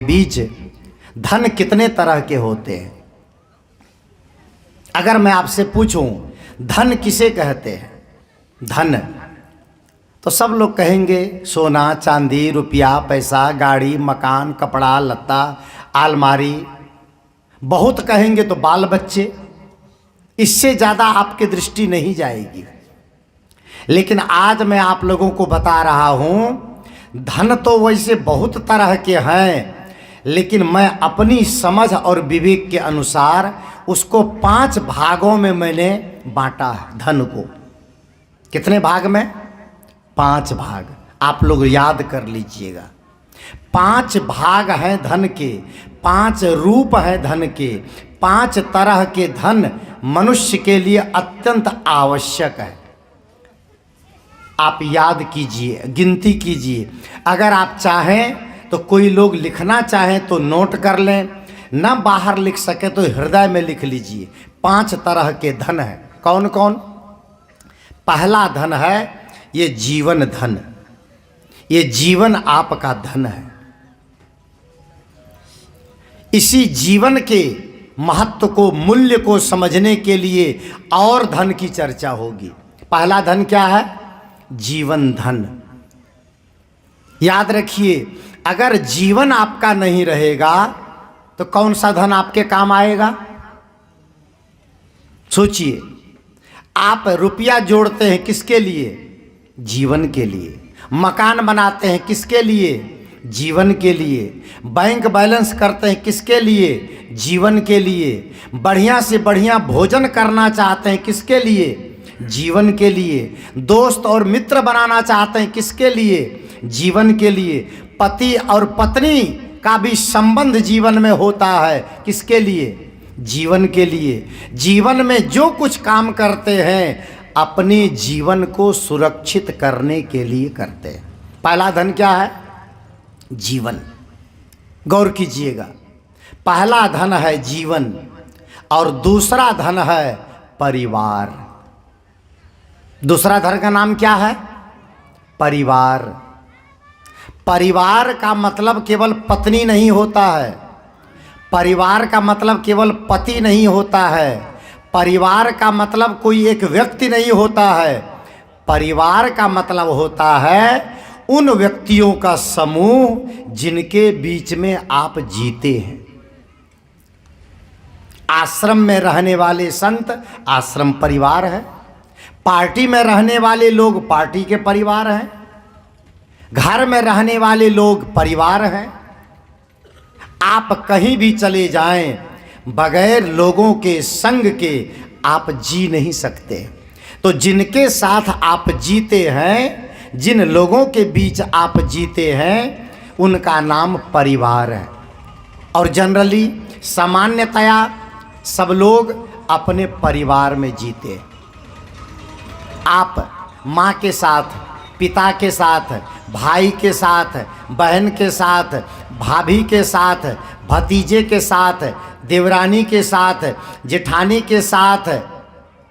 बीच धन कितने तरह के होते हैं? अगर मैं आपसे पूछूं धन किसे कहते हैं, धन, तो सब लोग कहेंगे सोना चांदी रुपया पैसा गाड़ी मकान कपड़ा लत्ता अलमारी, बहुत कहेंगे तो बाल बच्चे, इससे ज़्यादा आपकी दृष्टि नहीं जाएगी। लेकिन आज मैं आप लोगों को बता रहा हूँ धन तो वैसे बहुत तरह के हैं, लेकिन मैं अपनी समझ और विवेक के अनुसार उसको 5 भागों में मैंने बांटा है। धन को कितने भाग में? 5 भाग। आप लोग याद कर लीजिएगा। 5 भाग हैं धन के, 5 रूप हैं धन के, 5 तरह के धन मनुष्य के लिए अत्यंत आवश्यक है। आप याद कीजिए, गिनती कीजिए। अगर आप चाहें तो कोई लोग लिखना चाहें तो नोट कर लें, ना बाहर लिख सके तो हृदय में लिख लीजिए। 5 तरह के धन हैं। कौन कौन? पहला धन है ये जीवन धन। ये जीवन आपका धन है। इसी जीवन के महत्व को, मूल्य को समझने के लिए और धन की चर्चा होगी। पहला धन क्या है? जीवन धन। याद रखिए, अगर जीवन आपका नहीं रहेगा तो कौन सा धन आपके काम आएगा? सोचिए, आप रुपया जोड़ते हैं किसके लिए? जीवन के लिए। मकान बनाते हैं किसके लिए? जीवन के लिए। बैंक बैलेंस करते हैं किसके लिए? जीवन के लिए। बढ़िया से बढ़िया भोजन करना चाहते हैं किसके लिए? जीवन के लिए। दोस्त और मित्र बनाना चाहते हैं किसके लिए? जीवन के लिए। पति और पत्नी का भी संबंध जीवन में होता है किसके लिए? जीवन के लिए। जीवन में जो कुछ काम करते हैं अपने जीवन को सुरक्षित करने के लिए करते हैं। पहला धन क्या है? जीवन। गौर कीजिएगा, पहला धन है जीवन और दूसरा धन है परिवार। दूसरा धन का नाम क्या है? परिवार। परिवार का मतलब केवल पत्नी नहीं होता है, परिवार का मतलब केवल पति नहीं होता है, परिवार का मतलब कोई एक व्यक्ति नहीं होता है। परिवार का मतलब होता है उन व्यक्तियों का समूह जिनके बीच में आप जीते हैं। आश्रम में रहने वाले संत आश्रम परिवार है, पार्टी में रहने वाले लोग पार्टी के परिवार हैं, घर में रहने वाले लोग परिवार हैं। आप कहीं भी चले जाएं, बगैर लोगों के संग के आप जी नहीं सकते। तो जिनके साथ आप जीते हैं, जिन लोगों के बीच आप जीते हैं, उनका नाम परिवार है। और जनरली सामान्यतया सब लोग अपने परिवार में जीते। आप माँ के साथ, पिता के साथ, भाई के साथ, बहन के साथ, भाभी के साथ, भतीजे के साथ, देवरानी के साथ, जेठानी के साथ,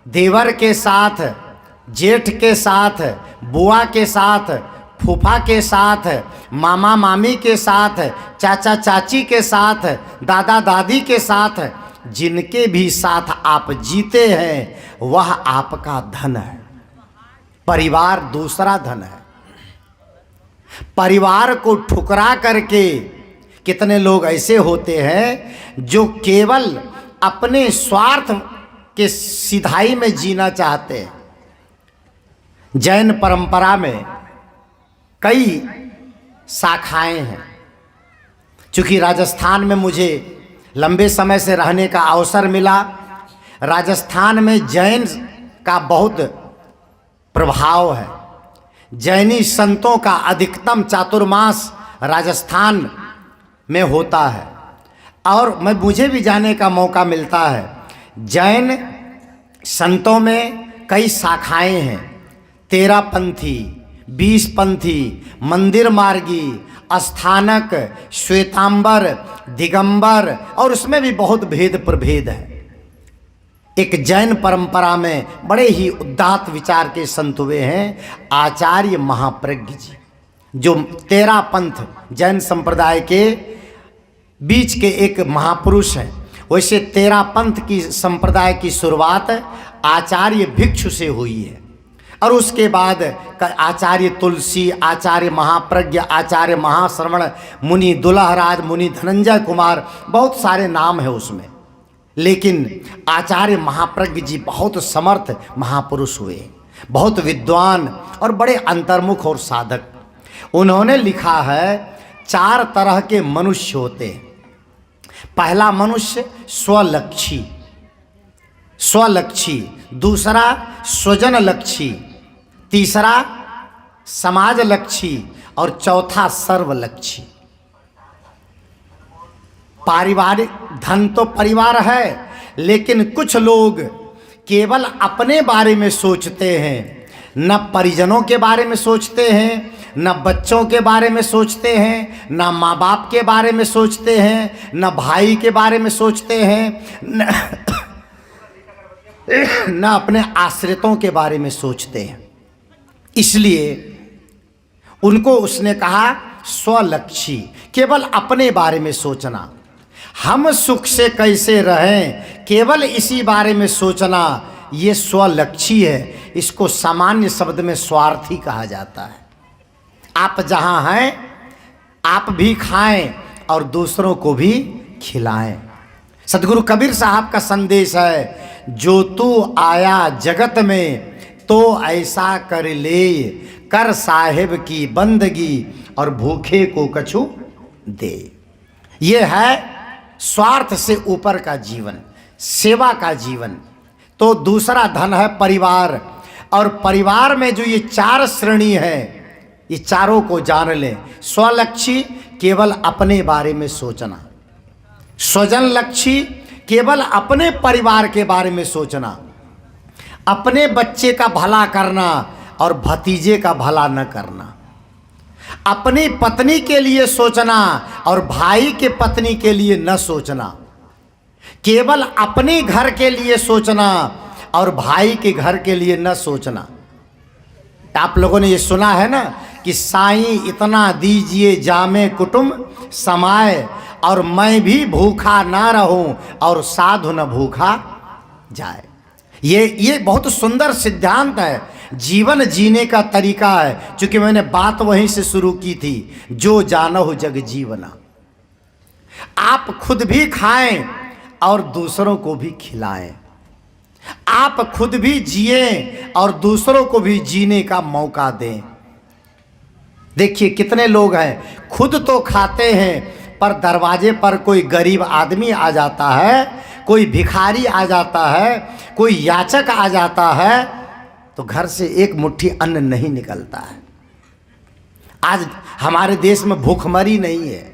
देवर के साथ, जेठ के साथ, बुआ के साथ, फूफा के साथ, मामा मामी के साथ, चाचा चाची के साथ, दादा दादी के साथ, जिनके भी साथ आप जीते हैं वह आपका धन है। परिवार दूसरा धन है। परिवार को ठुकरा करके कितने लोग ऐसे होते हैं जो केवल अपने स्वार्थ के सिधाई में जीना चाहते हैं। जैन परंपरा में कई शाखाएं हैं। चूँकि राजस्थान में मुझे लंबे समय से रहने का अवसर मिला, राजस्थान में जैन का बहुत प्रभाव है। जैनी संतों का अधिकतम चातुर्मास राजस्थान में होता है और मुझे भी जाने का मौका मिलता है। जैन संतों में कई शाखाएं हैं। 13 पंथी, 20 पंथी, मंदिर मार्गी, अस्थानक, श्वेतांबर, दिगंबर, और उसमें भी बहुत भेद प्रभेद है। एक जैन परंपरा में बड़े ही उदात्त विचार के संत हुए हैं आचार्य महाप्रज्ञ जी, जो 13 पंथ जैन संप्रदाय के बीच के एक महापुरुष हैं। वैसे 13 पंथ की संप्रदाय की शुरुआत आचार्य भिक्षु से हुई है और उसके बाद आचार्य तुलसी, आचार्य महाप्रज्ञ, आचार्य महाश्रवण, मुनि दुल्हराज, मुनि धनंजय कुमार, बहुत सारे नाम है उसमें। लेकिन आचार्य महाप्रज्ञ जी बहुत समर्थ महापुरुष हुए, बहुत विद्वान और बड़े अंतर्मुख और साधक। उन्होंने लिखा है 4 तरह के मनुष्य होते हैं। पहला मनुष्य स्वलक्षी, स्वलक्षी, दूसरा स्वजन लक्षी, तीसरा समाज लक्षी और चौथा सर्वलक्षी। पारिवारिक धन तो परिवार है, लेकिन कुछ लोग केवल अपने बारे में सोचते हैं, न परिजनों के बारे में सोचते हैं, न बच्चों के बारे में सोचते हैं, न माँ बाप के बारे में सोचते हैं, न भाई के बारे में सोचते हैं, न अपने आश्रितों के बारे में सोचते हैं। इसलिए उनको उसने कहा स्वलक्षी, केवल अपने बारे में सोचना, हम सुख से कैसे रहें, केवल इसी बारे में सोचना, ये स्वलक्षी है। इसको सामान्य शब्द में स्वार्थी कहा जाता है। आप जहाँ हैं आप भी खाएं और दूसरों को भी खिलाएं। सदगुरु कबीर साहब का संदेश है, जो तू आया जगत में तो ऐसा कर ले, कर साहिब की बंदगी और भूखे को कछु दे। ये है स्वार्थ से ऊपर का जीवन, सेवा का जीवन। तो दूसरा धन है परिवार, और परिवार में जो ये 4 श्रेणी है, ये चारों को जान लें। स्वलक्षी, केवल अपने बारे में सोचना। स्वजन लक्षी, केवल अपने परिवार के बारे में सोचना, अपने बच्चे का भला करना और भतीजे का भला न करना। अपनी पत्नी के लिए सोचना और भाई के पत्नी के लिए न सोचना। केवल अपने घर के लिए सोचना और भाई के घर के लिए न सोचना। आप लोगों ने ये सुना है ना कि साईं इतना दीजिए जामे कुटुंब समाए, और मैं भी भूखा ना रहूं और साधु न भूखा जाए। ये बहुत सुंदर सिद्धांत है, जीवन जीने का तरीका है। चूंकि मैंने बात वहीं से शुरू की थी, जो जानहु जग जीवना। आप खुद भी खाएं और दूसरों को भी खिलाएं। आप खुद भी जिएं और दूसरों को भी जीने का मौका दें। देखिए कितने लोग हैं, खुद तो खाते हैं पर दरवाजे पर कोई गरीब आदमी आ जाता है, कोई भिखारी आ जाता है, कोई याचक आ जाता है, तो घर से एक मुट्ठी अन्न नहीं निकलता है। आज हमारे देश में भूखमरी नहीं है,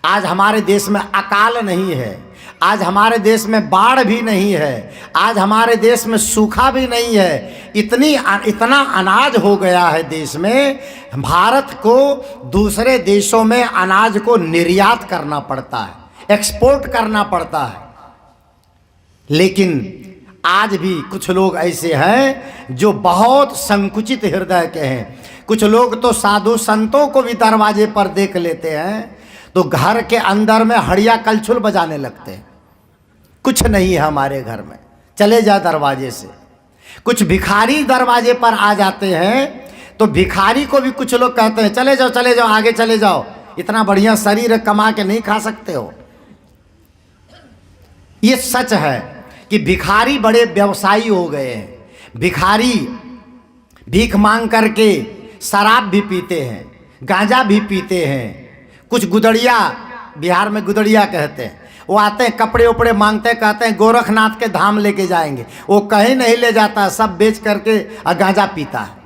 आज हमारे देश में अकाल नहीं है, आज हमारे देश में बाढ़ भी नहीं है, आज हमारे देश में सूखा भी नहीं है। इतना अनाज हो गया है देश में, भारत को दूसरे देशों में अनाज को निर्यात करना पड़ता है, एक्सपोर्ट करना पड़ता है। लेकिन आज भी कुछ लोग ऐसे हैं जो बहुत संकुचित हृदय के हैं। कुछ लोग तो साधु संतों को भी दरवाजे पर देख लेते हैं तो घर के अंदर में हड़िया कलछुल बजाने लगते हैं। कुछ नहीं है हमारे घर में, चले जा दरवाजे से। कुछ भिखारी दरवाजे पर आ जाते हैं तो भिखारी को भी कुछ लोग कहते हैं चले जाओ आगे चले जाओ, इतना बढ़िया शरीर कमा के नहीं खा सकते हो। ये सच है कि भिखारी बड़े व्यवसायी हो गए हैं। भिखारी भीख मांग करके शराब भी पीते हैं, गांजा भी पीते हैं। कुछ गुदड़िया, बिहार में गुदड़िया कहते हैं, वो आते हैं कपड़े उपड़े मांगते हैं, कहते हैं गोरखनाथ के धाम लेके जाएंगे। वो कहीं नहीं ले जाता, सब बेच करके गांजा पीता है।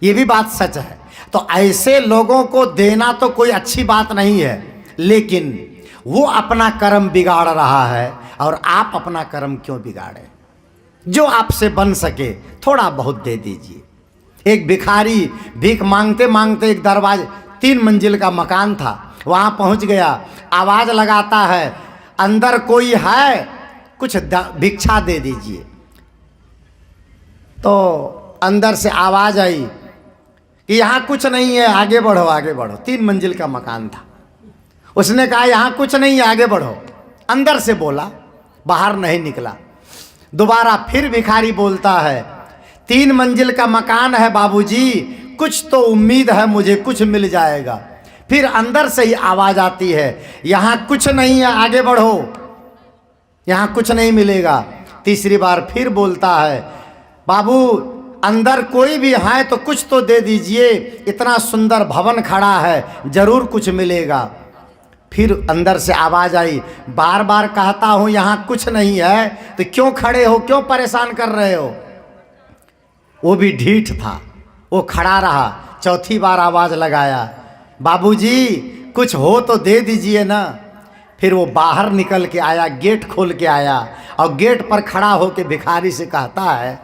ये भी बात सच है। तो ऐसे लोगों को देना तो कोई अच्छी बात नहीं है, लेकिन वो अपना कर्म बिगाड़ रहा है और आप अपना कर्म क्यों बिगाड़ें। जो आपसे बन सके थोड़ा बहुत दे दीजिए। एक भिखारी भीख मांगते मांगते एक दरवाजे, 3 मंजिल का मकान था, वहाँ पहुँच गया, आवाज़ लगाता है अंदर कोई है, कुछ भिक्षा दे दीजिए। तो अंदर से आवाज़ आई कि यहाँ कुछ नहीं है, आगे बढ़ो आगे बढ़ो। 3 मंजिल का मकान था। उसने कहा यहाँ कुछ नहीं है, आगे बढ़ो। अंदर से बोला, बाहर नहीं निकला। दोबारा फिर भिखारी बोलता है, 3 मंजिल का मकान है बाबूजी, कुछ तो उम्मीद है मुझे, कुछ मिल जाएगा। फिर अंदर से ही आवाज आती है, यहाँ कुछ नहीं है, आगे बढ़ो, यहाँ कुछ नहीं मिलेगा। तीसरी बार फिर बोलता है, बाबू अंदर कोई भी है तो कुछ तो दे दीजिए, इतना सुंदर भवन खड़ा है, जरूर कुछ मिलेगा। फिर अंदर से आवाज आई, बार बार कहता हूं यहाँ कुछ नहीं है, तो क्यों खड़े हो, क्यों परेशान कर रहे हो। वो भी ढीठ था, वो खड़ा रहा। चौथी बार आवाज लगाया, बाबूजी कुछ हो तो दे दीजिए ना। फिर वो बाहर निकल के आया, गेट खोल के आया और गेट पर खड़ा होकर भिखारी से कहता है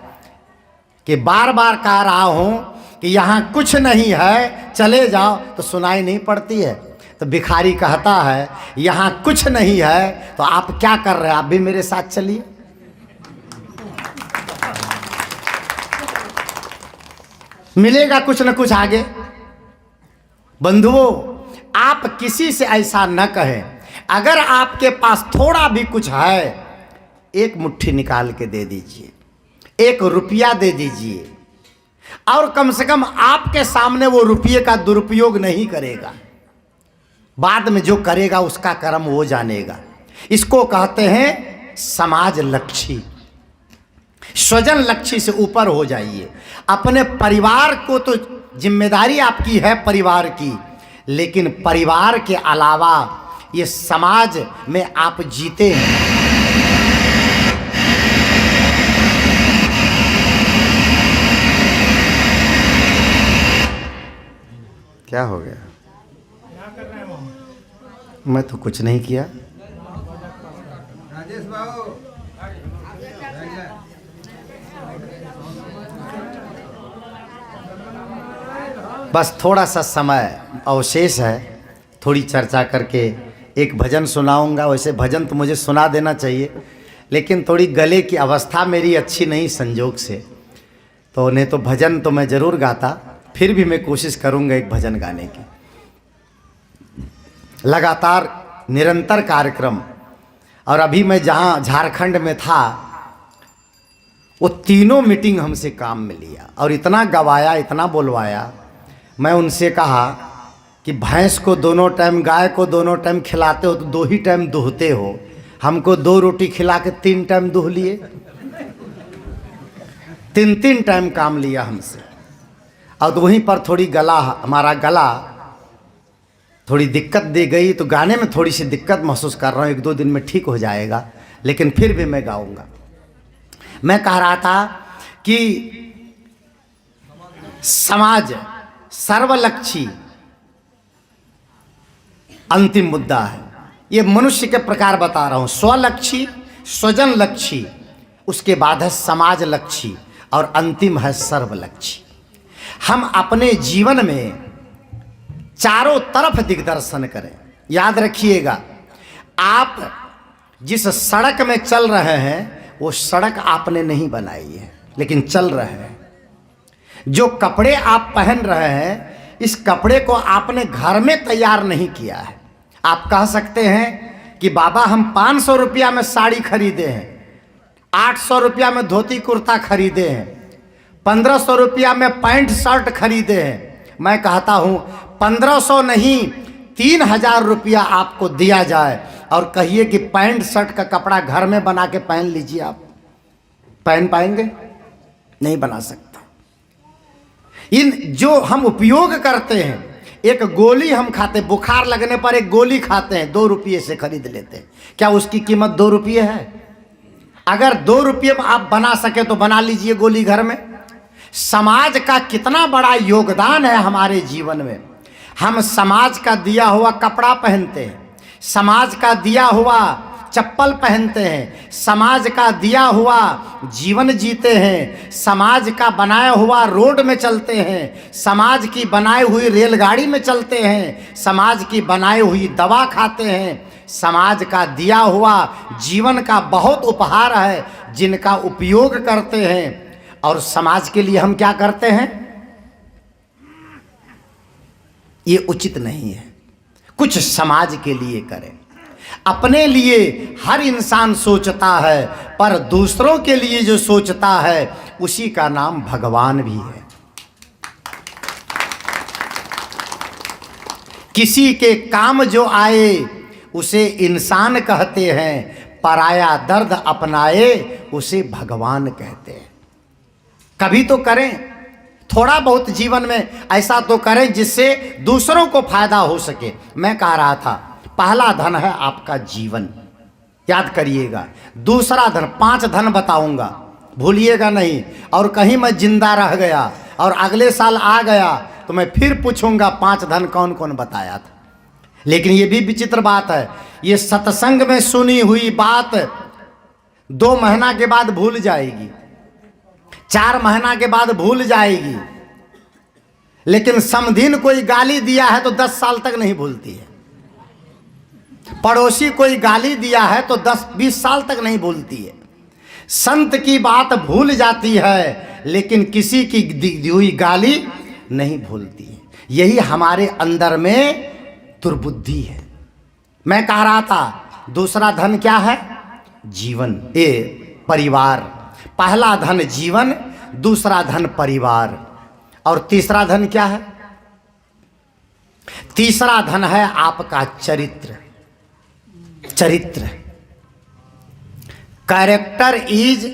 कि बार बार कह रहा हूं कि यहाँ कुछ नहीं है, चले जाओ, तो सुनाई नहीं पड़ती है। तो भिखारी कहता है, यहाँ कुछ नहीं है तो आप क्या कर रहे हैं, आप भी मेरे साथ चलिए। मिलेगा कुछ न कुछ आगे। बंधुओं, आप किसी से ऐसा न कहें। अगर आपके पास थोड़ा भी कुछ है, एक मुट्ठी निकाल के दे दीजिए, 1 रुपया दे दीजिए, और कम से कम आपके सामने वो रुपये का दुरुपयोग नहीं करेगा। बाद में जो करेगा उसका कर्म वो जानेगा। इसको कहते हैं समाज लक्ष्य। स्वजन लक्ष्य से ऊपर हो जाइए। अपने परिवार को तो जिम्मेदारी आपकी है परिवार की, लेकिन परिवार के अलावा ये समाज में आप जीते हैं। क्या हो गया? मैं तो कुछ नहीं किया। राजेश बाबू, बस थोड़ा सा समय अवशेष है, थोड़ी चर्चा करके एक भजन सुनाऊंगा। वैसे भजन तो मुझे सुना देना चाहिए, लेकिन थोड़ी गले की अवस्था मेरी अच्छी नहीं संजोग से, तो नहीं तो भजन तो मैं ज़रूर गाता। फिर भी मैं कोशिश करूंगा एक भजन गाने की। लगातार निरंतर कार्यक्रम, और अभी मैं जहाँ झारखंड में था, वो तीनों मीटिंग हमसे काम में लिया और इतना गवाया, इतना बोलवाया। मैं उनसे कहा कि भैंस को दोनों टाइम, गाय को दोनों टाइम खिलाते हो तो 2 ही टाइम दुहते हो, हमको 2 रोटी खिला के 3 टाइम दुह लिए। 3 टाइम काम लिया हमसे। और तो वहीं पर थोड़ी हमारा गला थोड़ी दिक्कत दे गई, तो गाने में थोड़ी सी दिक्कत महसूस कर रहा हूँ। 1-2 दिन में ठीक हो जाएगा, लेकिन फिर भी मैं गाऊंगा। मैं कह रहा था कि समाज सर्वलक्षी अंतिम मुद्दा है। ये मनुष्य के प्रकार बता रहा हूँ, स्वलक्षी, स्वजन लक्षी, उसके बाद है समाज लक्षी, और अंतिम है सर्वलक्षी। हम अपने जीवन में चारों तरफ दिग्दर्शन करें। याद रखिएगा, आप जिस सड़क में चल रहे हैं वो सड़क आपने नहीं बनाई है, लेकिन चल रहे हैं। जो कपड़े आप पहन रहे हैं, इस कपड़े को आपने घर में तैयार नहीं किया है। आप कह सकते हैं कि बाबा हम 500 रुपया में साड़ी खरीदे हैं, 800 रुपया में धोती कुर्ता खरीदे हैं, 1500 रुपया में पैंट शर्ट खरीदे हैं। मैं कहता हूँ 1500 नहीं, 3000 रुपया आपको दिया जाए और कहिए कि पैंट शर्ट का कपड़ा घर में बना के पहन लीजिए। आप पहन पाएंगे? नहीं बना सकता। इन जो हम उपयोग करते हैं, एक गोली हम खाते, बुखार लगने पर एक गोली खाते हैं, 2 रुपये से खरीद लेते हैं। क्या उसकी कीमत 2 रुपये है? अगर 2 रुपये में आप बना सके तो बना लीजिए गोली घर में। समाज का कितना बड़ा योगदान है हमारे जीवन में। हम समाज का दिया हुआ कपड़ा पहनते हैं, समाज का दिया हुआ चप्पल पहनते हैं, समाज का दिया हुआ जीवन जीते हैं, समाज का बनाया हुआ रोड में चलते हैं, समाज की बनाई हुई रेलगाड़ी में चलते हैं, समाज की बनाई हुई दवा खाते हैं। समाज का दिया हुआ जीवन का बहुत उपहार है जिनका उपयोग करते हैं। और समाज के लिए हम क्या करते हैं, ये उचित नहीं है। कुछ समाज के लिए करें। अपने लिए हर इंसान सोचता है, पर दूसरों के लिए जो सोचता है उसी का नाम भगवान भी है। किसी के काम जो आए उसे इंसान कहते हैं, पराया दर्द अपनाए उसे भगवान कहते हैं। कभी तो करें, थोड़ा बहुत जीवन में ऐसा तो करें जिससे दूसरों को फायदा हो सके। मैं कह रहा था, पहला धन है आपका जीवन, याद करिएगा। दूसरा धन, 5 धन बताऊंगा, भूलिएगा नहीं। और कहीं मैं जिंदा रह गया और अगले साल आ गया तो मैं फिर पूछूंगा 5 धन कौन कौन बताया था। लेकिन ये भी विचित्र बात है, ये सत्संग में सुनी हुई बात 2 महीना के बाद भूल जाएगी, 4 महीना के बाद भूल जाएगी, लेकिन समधीन कोई गाली दिया है तो 10 साल तक नहीं भूलती है। पड़ोसी कोई गाली दिया है तो 10-20 साल तक नहीं भूलती है। संत की बात भूल जाती है, लेकिन किसी की दी हुई गाली नहीं भूलती है। यही हमारे अंदर में दुर्बुद्धि है। मैं कह रहा था, दूसरा धन क्या है? जीवन, परिवार। पहला धन जीवन, दूसरा धन परिवार, और तीसरा धन क्या है? तीसरा धन है आपका चरित्र। चरित्र, character is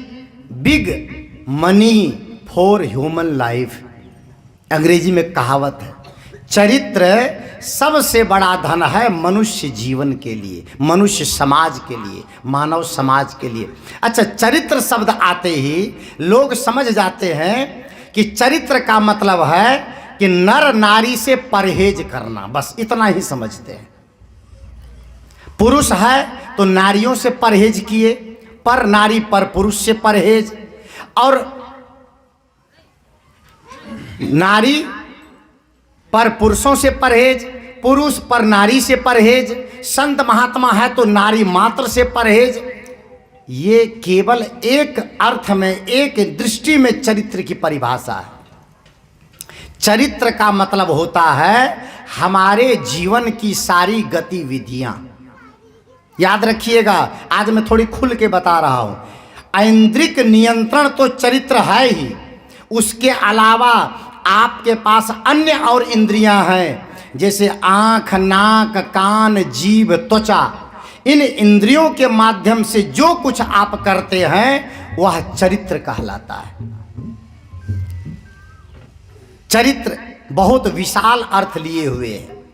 big money for human life. अंग्रेजी में कहावत है, चरित्र सबसे बड़ा धन है मनुष्य जीवन के लिए, मनुष्य समाज के लिए, मानव समाज के लिए। अच्छा, चरित्र शब्द आते ही लोग समझ जाते हैं कि चरित्र का मतलब है कि नर नारी से परहेज करना, बस इतना ही समझते हैं। पुरुष है तो नारियों से परहेज किए, पर नारी पर पुरुष से परहेज, और नारी पर पुरुषों से परहेज, पुरुष पर नारी से परहेज, संत महात्मा है तो नारी मात्र से परहेज। ये केवल एक अर्थ में, एक दृष्टि में चरित्र की परिभाषा है। चरित्र का मतलब होता है हमारे जीवन की सारी गतिविधियां। याद रखिएगा, आज मैं थोड़ी खुल के बता रहा हूं। ऐन्द्रिक नियंत्रण तो चरित्र है ही, उसके अलावा आपके पास अन्य और इंद्रियां हैं, जैसे आँख, नाक, कान, जीभ, त्वचा। इन इंद्रियों के माध्यम से जो कुछ आप करते हैं वह चरित्र कहलाता है। चरित्र बहुत विशाल अर्थ लिए हुए है।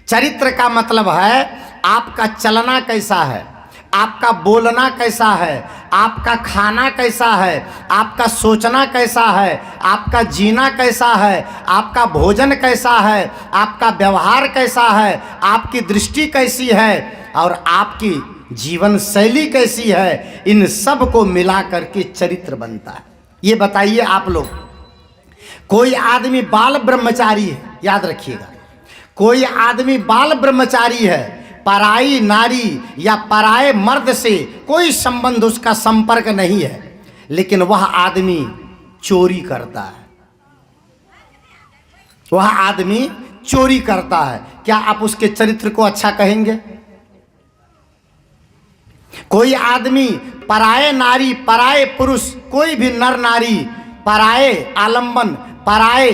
चरित्र का मतलब है आपका चलना कैसा है, आपका बोलना कैसा है, आपका खाना कैसा है, आपका सोचना कैसा है, आपका जीना कैसा है, आपका भोजन कैसा है, आपका व्यवहार कैसा है, आपकी दृष्टि कैसी है और आपकी जीवन शैली कैसी है। इन सब को मिला करके चरित्र बनता है। ये बताइए आप लोग, कोई आदमी बाल ब्रह्मचारी है, याद रखिएगा, कोई आदमी बाल ब्रह्मचारी है, पराई नारी या पराए मर्द से कोई संबंध, उसका संपर्क नहीं है, लेकिन वह आदमी चोरी करता है, वह आदमी चोरी करता है, क्या आप उसके चरित्र को अच्छा कहेंगे? कोई आदमी पराए नारी, पराए पुरुष, कोई भी नर नारी, पराए आलंबन, पराए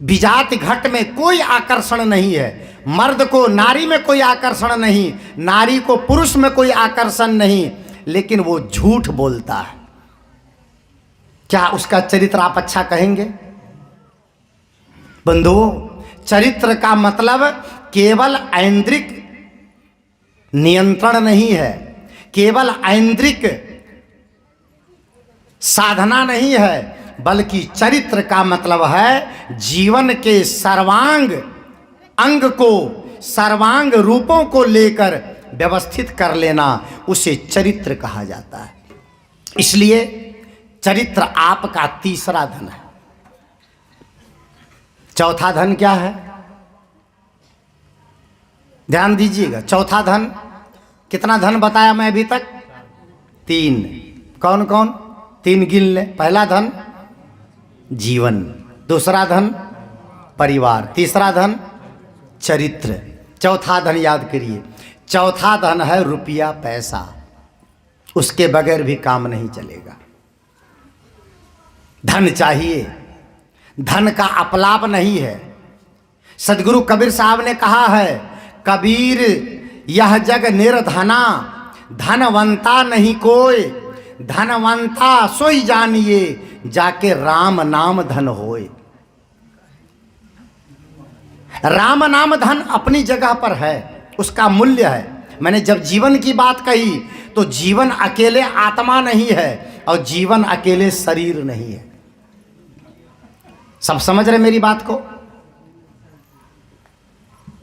विजात घट में कोई आकर्षण नहीं है। मर्द को नारी में कोई आकर्षण नहीं, नारी को पुरुष में कोई आकर्षण नहीं, लेकिन वो झूठ बोलता है, क्या उसका चरित्र आप अच्छा कहेंगे? बंधुओं, चरित्र का मतलब केवल ऐन्द्रिक नियंत्रण नहीं है, केवल ऐन्द्रिक साधना नहीं है, बल्कि चरित्र का मतलब है जीवन के सर्वांग अंग को, सर्वांग रूपों को लेकर व्यवस्थित कर लेना, उसे चरित्र कहा जाता है। इसलिए चरित्र आपका तीसरा धन है। चौथा धन क्या है? ध्यान दीजिएगा, चौथा धन, कितना धन बताया मैं अभी तक? 3। कौन कौन? 3 गिन ले। पहला धन जीवन, दूसरा धन परिवार, तीसरा धन चरित्र। चौथा धन याद करिए, चौथा धन है रुपया पैसा, उसके बगैर भी काम नहीं चलेगा। धन चाहिए, धन का अपलाप नहीं है। सदगुरु कबीर साहब ने कहा है, कबीर यह जग निर्धना, धनवंता नहीं कोई, धनवंता सोई जानिए, जाके राम नाम धन होए। राम नाम धन अपनी जगह पर है, उसका मूल्य है। मैंने जब जीवन की बात कही तो जीवन अकेले आत्मा नहीं है और जीवन अकेले शरीर नहीं है। सब समझ रहे मेरी बात को?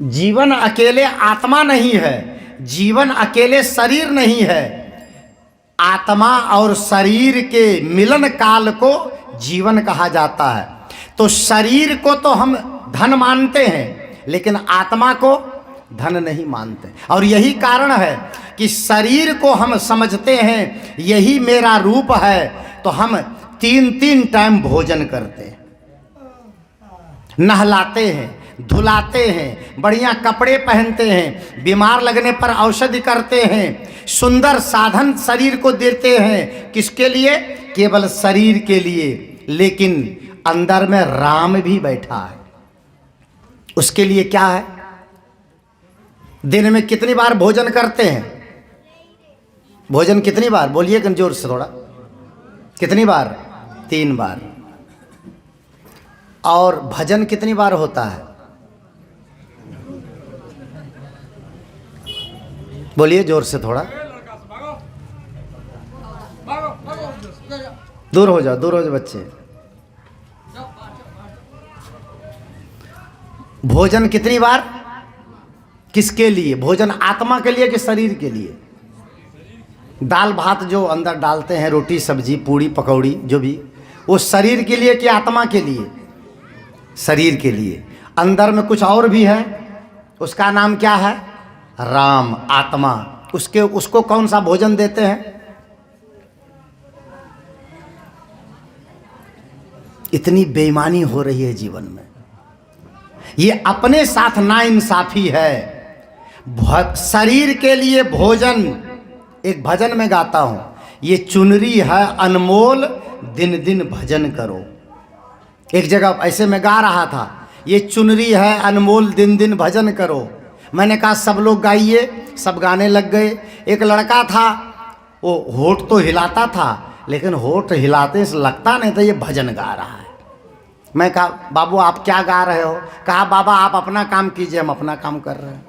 जीवन अकेले आत्मा नहीं है, जीवन अकेले शरीर नहीं है। आत्मा और शरीर के मिलन काल को जीवन कहा जाता है। तो शरीर को तो हम धन मानते हैं, लेकिन आत्मा को धन नहीं मानते। और यही कारण है कि शरीर को हम समझते हैं यही मेरा रूप है, तो हम 3-3 टाइम भोजन करते हैं, नहलाते हैं, धुलाते हैं, बढ़िया कपड़े पहनते हैं, बीमार लगने पर औषधि करते हैं, सुंदर साधन शरीर को देते हैं। किसके लिए? केवल शरीर के लिए। लेकिन अंदर में राम भी बैठा है, उसके लिए क्या है? दिन में कितनी बार भोजन करते हैं? भोजन कितनी बार? बोलिए जोर से थोड़ा। कितनी बार? 3 बार। और भजन कितनी बार होता है? बोलिए जोर से थोड़ा। दूर हो जाओ, दूर हो जाओ बच्चे। भोजन कितनी बार? किसके लिए? भोजन आत्मा के लिए कि शरीर के लिए? दाल भात जो अंदर डालते हैं, रोटी सब्जी पूड़ी पकौड़ी जो भी, वो शरीर के लिए कि आत्मा के लिए? शरीर के लिए। अंदर में कुछ और भी है, उसका नाम क्या है? राम, आत्मा। उसको कौन सा भोजन देते हैं? इतनी बेईमानी हो रही है जीवन में, ये अपने साथ नाइंसाफी है। शरीर के लिए भोजन, एक भजन में गाता हूं, ये चुनरी है अनमोल, दिन दिन भजन करो। एक जगह ऐसे में गा रहा था, ये चुनरी है अनमोल, दिन दिन भजन करो। मैंने कहा सब लोग गाइए, सब गाने लग गए। एक लड़का था, वो होठ तो हिलाता था, लेकिन होठ हिलाते से लगता नहीं था ये भजन गा रहा है। मैं कहा बाबू आप क्या गा रहे हो? कहा बाबा आप अपना काम कीजिए, हम अपना काम कर रहे हैं।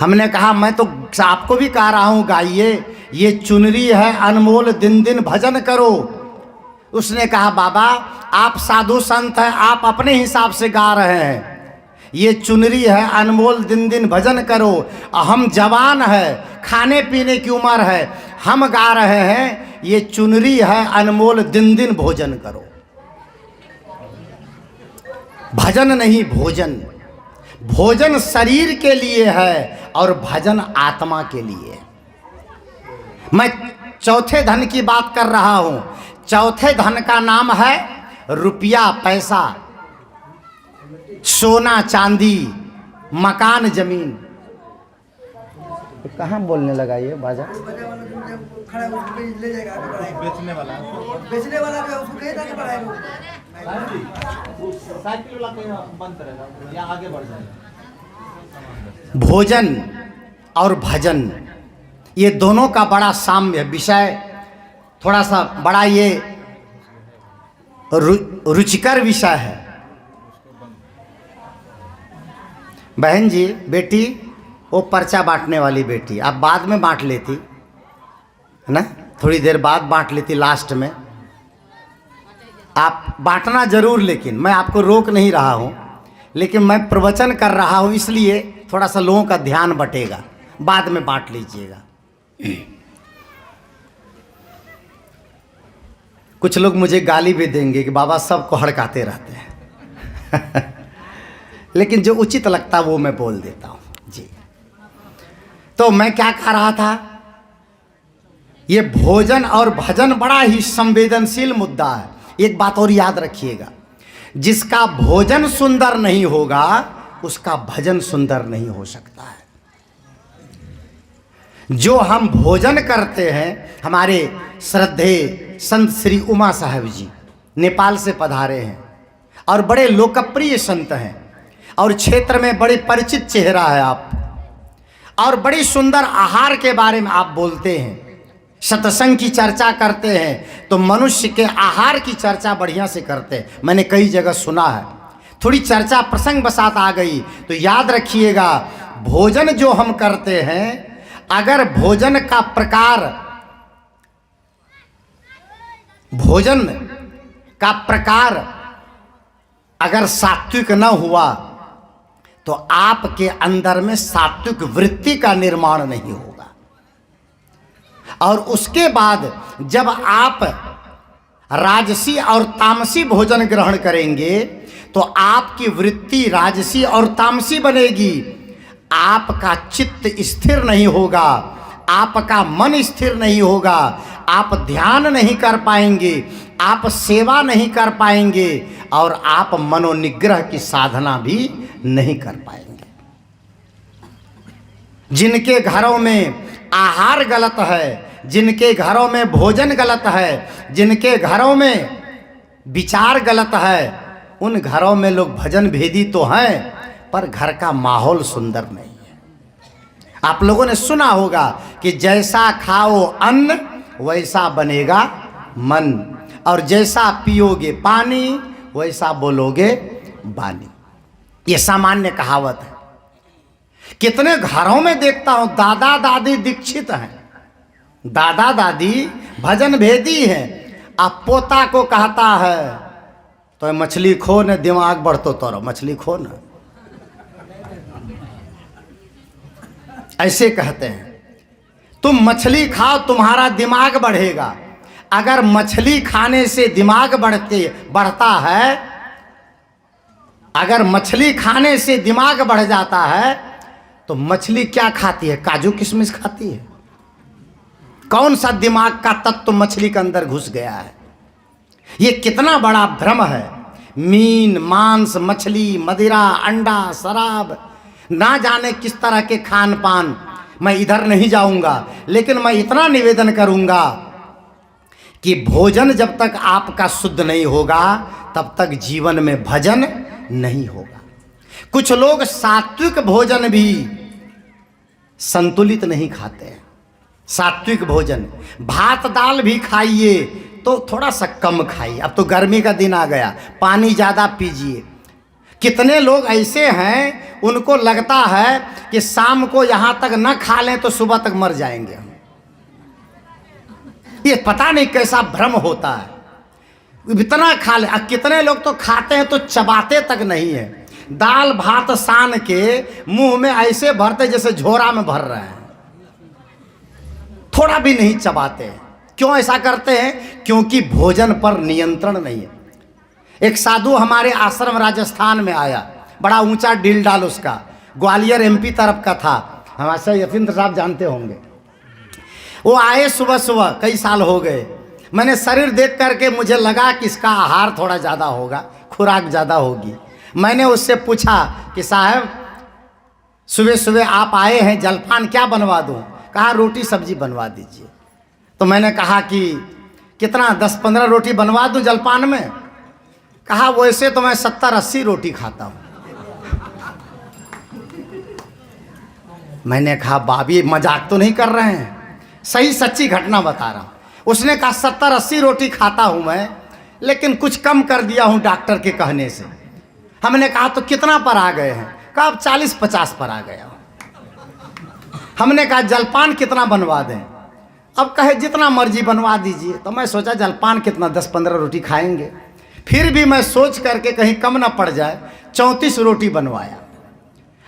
हमने कहा मैं तो आपको भी कह रहा हूँ गाइए, ये चुनरी है अनमोल, दिन दिन भजन करो। उसने कहा बाबा आप साधु संत हैं, आप अपने हिसाब से गा रहे हैं। ये चुनरी है अनमोल, दिन दिन भजन करो। हम जवान है, खाने पीने की उम्र है, हम गा रहे हैं ये चुनरी है अनमोल, दिन दिन भोजन करो। भजन नहीं भोजन। भोजन शरीर के लिए है और भजन आत्मा के लिए। मैं चौथे धन की बात कर रहा हूं। चौथे धन का नाम है रुपया पैसा, सोना चांदी, मकान जमीन। कहाँ बोलने लगा ये बाजा? बेचने वाला भी उसको कहीं नहीं बढ़ाएगा, साइकिल वाला बंद रहेगा या आगे बढ़ जाएगा। भोजन और भजन ये दोनों का बड़ा साम्य विषय, थोड़ा सा बड़ा ये रुचिकर विषय है। बहन जी, बेटी वो पर्चा बांटने वाली बेटी, आप बाद में बांट लेती है ना, थोड़ी देर बाद बांट लेती, लास्ट में आप बांटना जरूर। लेकिन मैं आपको रोक नहीं रहा हूँ, लेकिन मैं प्रवचन कर रहा हूँ, इसलिए थोड़ा सा लोगों का ध्यान बटेगा, बाद में बांट लीजिएगा। कुछ लोग मुझे गाली भी देंगे कि बाबा सबको हड़काते रहते हैं लेकिन जो उचित लगता वो मैं बोल देता हूँ जी। तो मैं क्या कह रहा था, ये भोजन और भजन बड़ा ही संवेदनशील मुद्दा है। एक बात और याद रखिएगा, जिसका भोजन सुंदर नहीं होगा उसका भजन सुंदर नहीं हो सकता है। जो हम भोजन करते हैं, हमारे श्रद्धेय संत श्री उमा साहब जी नेपाल से पधारे हैं और बड़े लोकप्रिय संत हैं और क्षेत्र में बड़े परिचित चेहरा है आप, और बड़ी सुंदर आहार के बारे में आप बोलते हैं, सत्संग की चर्चा करते हैं तो मनुष्य के आहार की चर्चा बढ़िया से करते हैं। मैंने कई जगह सुना है। थोड़ी चर्चा प्रसंग बसात आ गई तो याद रखिएगा, भोजन जो हम करते हैं, अगर भोजन का प्रकार अगर सात्विक न हुआ तो आपके अंदर में सात्विक वृत्ति का निर्माण नहीं होगा। और उसके बाद जब आप राजसी और तामसी भोजन ग्रहण करेंगे तो आपकी वृत्ति राजसी और तामसी बनेगी। आपका चित्त स्थिर नहीं होगा, आपका मन स्थिर नहीं होगा, आप ध्यान नहीं कर पाएंगे, आप सेवा नहीं कर पाएंगे और आप मनोनिग्रह की साधना भी नहीं कर पाएंगे। जिनके घरों में आहार गलत है, जिनके घरों में भोजन गलत है, जिनके घरों में विचार गलत है, उन घरों में लोग भजन भेदी तो हैं पर घर का माहौल सुंदर नहीं है। आप लोगों ने सुना होगा कि जैसा खाओ अन्न वैसा बनेगा मन, और जैसा पियोगे पानी वैसा बोलोगे बानी। ये सामान्य कहावत है। कितने घरों में देखता हूं दादा दादी दीक्षित हैं, दादा दादी भजन भेदी हैं, अब पोता को कहता है तो मछली खो न दिमाग बढ़तो तोरो, मछली खो न, ऐसे कहते हैं। तुम मछली खाओ तुम्हारा दिमाग बढ़ेगा। अगर मछली खाने से दिमाग बढ़ता है, अगर मछली खाने से दिमाग बढ़ जाता है तो मछली क्या खाती है? काजू किशमिश खाती है। कौन सा दिमाग का तत्व मछली के अंदर घुस गया है? ये कितना बड़ा भ्रम है। मीन मांस मछली मदिरा अंडा शराब, ना जाने किस तरह के खान पान, मैं इधर नहीं जाऊंगा, लेकिन मैं इतना निवेदन करूंगा कि भोजन जब तक आपका शुद्ध नहीं होगा तब तक जीवन में भजन नहीं होगा। कुछ लोग सात्विक भोजन भी संतुलित नहीं खाते हैं। सात्विक भोजन भात दाल भी खाइए तो थोड़ा सा कम खाइए। अब तो गर्मी का दिन आ गया, पानी ज़्यादा पीजिए। कितने लोग ऐसे हैं उनको लगता है कि शाम को यहाँ तक न खा लें तो सुबह तक मर जाएंगे हम। ये पता नहीं कैसा भ्रम होता है, इतना खा ले। कितने लोग तो खाते हैं तो चबाते तक नहीं है। दाल भात सान के मुंह में ऐसे भरते जैसे झोरा में भर रहे हैं, थोड़ा भी नहीं चबाते हैं। क्यों ऐसा करते हैं? क्योंकि भोजन पर नियंत्रण नहीं है। एक साधु हमारे आश्रम राजस्थान में आया, बड़ा ऊंचा डील डाल उसका, ग्वालियर एमपी तरफ का था। हमारे से यफिंद्र साहब जानते होंगे। वो आए सुबह सुबह, कई साल हो गए। मैंने शरीर देख करके मुझे लगा कि इसका आहार थोड़ा ज़्यादा होगा, खुराक ज़्यादा होगी। मैंने उससे पूछा कि साहब सुबह सुबह आप आए हैं, जलपान क्या बनवा दूं? कहा रोटी सब्जी बनवा दीजिए। तो मैंने कहा कि कितना 10-15 रोटी बनवा दूं जलपान में? कहा वैसे तो मैं 70-80 रोटी खाता हूं। मैंने कहा बाबी मजाक तो नहीं कर रहे हैं, सही सच्ची घटना बता रहा हूं। उसने कहा 70-80 रोटी खाता हूं मैं, लेकिन कुछ कम कर दिया हूं डॉक्टर के कहने से। हमने कहा तो कितना पर आ गए हैं? कहा अब 40-50 पर आ गया हूं। हमने कहा जलपान कितना बनवा दें? अब कहे जितना मर्जी बनवा दीजिए। तो मैं सोचा जलपान कितना 10-15 रोटी खाएंगे। फिर भी मैं सोच करके कहीं कम ना पड़ जाए 34 रोटी बनवाया।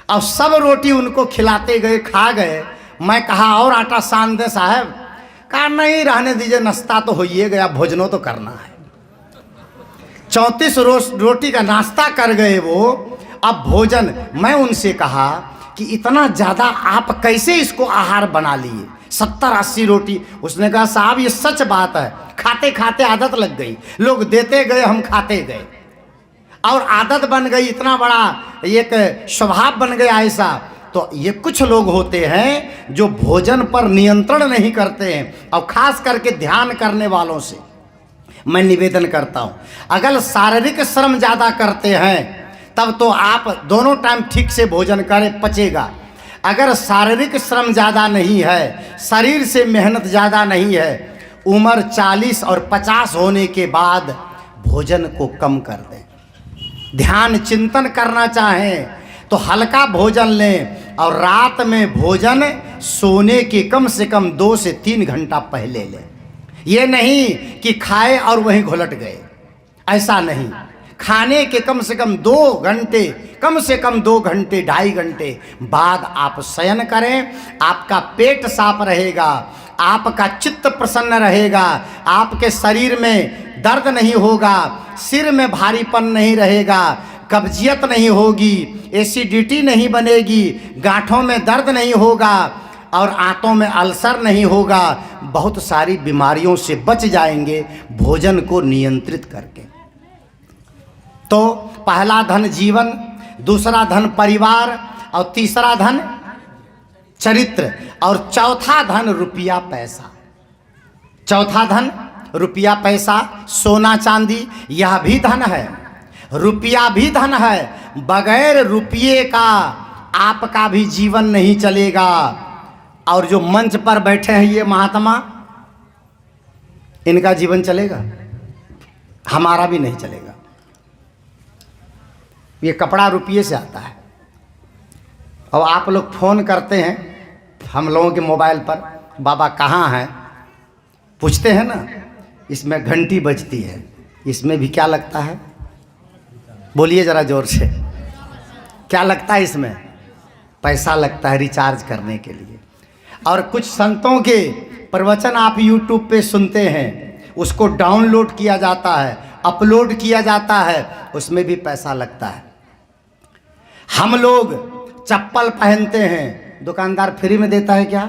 अब सब रोटी उनको खिलाते गए, खा गए। मैं कहा और आटा सान दे साहब? कहा नहीं रहने दीजिए, नाश्ता तो हो ही गया, भोजनो तो करना है। 34 रोटी का नाश्ता कर गए वो। अब भोजन, मैं उनसे कहा कि इतना ज़्यादा आप कैसे इसको आहार बना लिए? 70-80 रोटी। उसने कहा साहब ये सच बात है, खाते खाते आदत लग गई, लोग देते गए हम खाते गए। और आदत बन गई, इतना बड़ा एक स्वभाव बन गया ऐसा। तो ये कुछ लोग होते हैं जो भोजन पर नियंत्रण नहीं करते हैं। और खास करके ध्यान करने वालों से मैं निवेदन करता हूँ, अगर शारीरिक श्रम ज़्यादा करते हैं तब तो आप दोनों टाइम ठीक से भोजन करें, पचेगा। अगर शारीरिक श्रम ज़्यादा नहीं है, शरीर से मेहनत ज़्यादा नहीं है, उम्र 40 और 50 होने के बाद भोजन को कम कर दें। ध्यान चिंतन करना चाहें तो हल्का भोजन लें और रात में भोजन सोने के कम से कम 2 से 3 घंटा पहले लें। ये नहीं कि खाए और वहीं घुलट गए, ऐसा नहीं। खाने के कम से कम 2 घंटे, कम से कम 2 घंटे 2.5 घंटे बाद आप शयन करें। आपका पेट साफ रहेगा, आपका चित्त प्रसन्न रहेगा, आपके शरीर में दर्द नहीं होगा, सिर में भारीपन नहीं रहेगा, कब्जियत नहीं होगी, एसिडिटी नहीं बनेगी, गांठों में दर्द नहीं होगा और आंतों में अल्सर नहीं होगा। बहुत सारी बीमारियों से बच जाएंगे भोजन को नियंत्रित करके। तो पहला धन जीवन, दूसरा धन परिवार और तीसरा धन चरित्र और चौथा धन रुपया पैसा। चौथा धन रुपया पैसा, सोना चांदी, यह भी धन है, रुपया भी धन है। बगैर रुपये का आपका भी जीवन नहीं चलेगा। और जो मंच पर बैठे हैं ये महात्मा, इनका जीवन चलेगा, हमारा भी नहीं चलेगा। ये कपड़ा रुपये से आता है। और आप लोग फ़ोन करते हैं हम लोगों के मोबाइल पर, बाबा कहाँ हैं, पूछते हैं ना, इसमें घंटी बजती है, इसमें भी क्या लगता है, बोलिए ज़रा ज़ोर से, क्या लगता है इसमें? पैसा लगता है रिचार्ज करने के लिए। और कुछ संतों के प्रवचन आप YouTube पे सुनते हैं, उसको डाउनलोड किया जाता है, अपलोड किया जाता है, उसमें भी पैसा लगता है। हम लोग चप्पल पहनते हैं, दुकानदार फ्री में देता है क्या?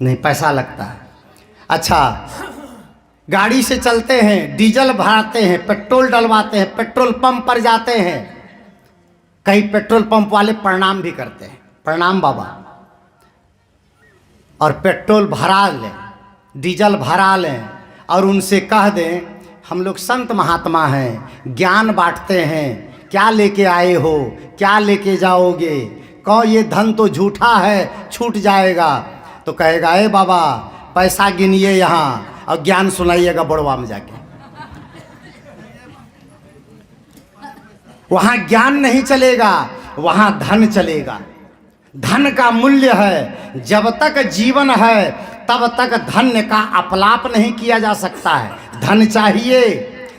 नहीं, पैसा लगता है। अच्छा, गाड़ी से चलते हैं, डीजल भराते हैं, पेट्रोल डलवाते हैं, पेट्रोल पंप पर जाते हैं, कई पेट्रोल पंप वाले प्रणाम भी करते हैं, प्रणाम बाबा, और पेट्रोल भरा लें, डीजल भरा लें और उनसे कह दें हम लोग संत महात्मा हैं, ज्ञान बांटते हैं, क्या लेके आए हो, क्या लेके जाओगे, कहो ये धन तो झूठा है, छूट जाएगा। तो कहेगा ए बाबा पैसा गिनिए यहाँ और ज्ञान सुनाइएगा बड़वा में जाके। वहाँ ज्ञान नहीं चलेगा, वहाँ धन चलेगा। धन का मूल्य है, जब तक जीवन है तब तक धन का अपलाप नहीं किया जा सकता है। धन चाहिए,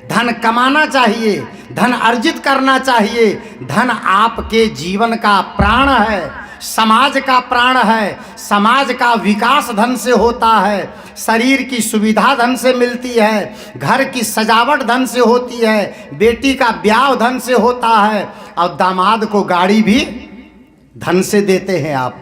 धन कमाना चाहिए, धन अर्जित करना चाहिए। धन आपके जीवन का प्राण है, समाज का प्राण है। समाज का विकास धन से होता है, शरीर की सुविधा धन से मिलती है, घर की सजावट धन से होती है, बेटी का ब्याह धन से होता है और दामाद को गाड़ी भी धन से देते हैं आप।